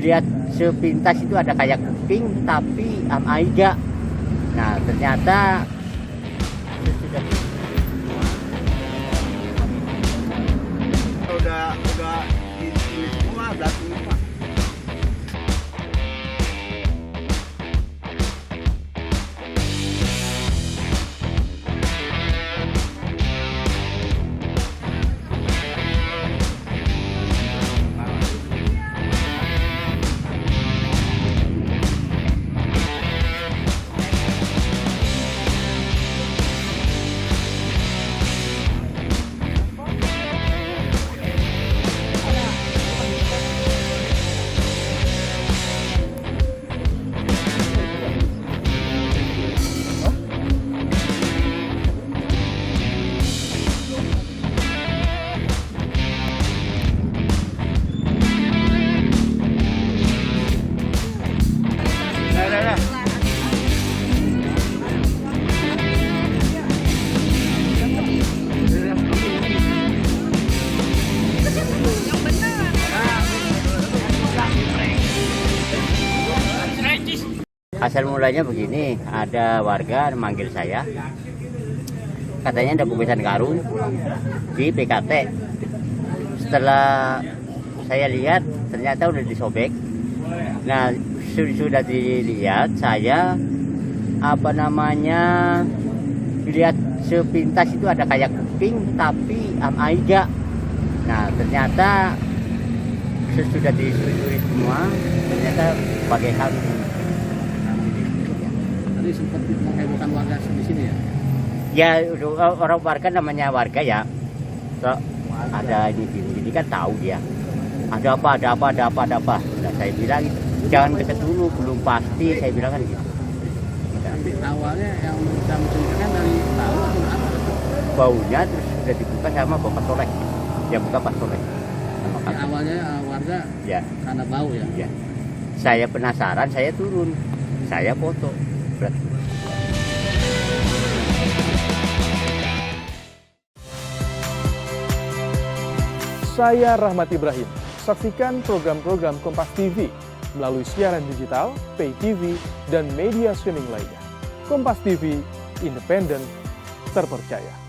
dilihat sepintas itu ada kayak kuping tapi iga. Nah ternyata udah ini semua berarti Pak. Asal mulanya begini, ada warga memanggil saya, katanya ada kubisan karung di PKT. Setelah saya lihat, ternyata udah disobek. Nah, sudah dilihat, saya dilihat sepintas itu ada kayak kuping tapi iga. Nah, ternyata sudah disusuri semua, ternyata pakai karung. Tadi sempat menghebohkan warga di sini ya? Ya orang warga namanya warga ya. So, ada ini kan tahu dia. Ada apa. Nah, saya bilang jangan deket dulu, belum pasti. Saya bilang kan gitu. Tapi awalnya yang bisa menceritakan dari bau atau apa? Baunya terus sudah dibuka sama bapak soleh. Dia buka pas soleh. Ya, awalnya warga Ya. karena bau ya? Ya. Saya penasaran, saya turun. Saya foto. Saya Rahmat Ibrahim. Saksikan program-program Kompas TV melalui siaran digital, pay TV, dan media streaming lainnya. Kompas TV, independen, terpercaya.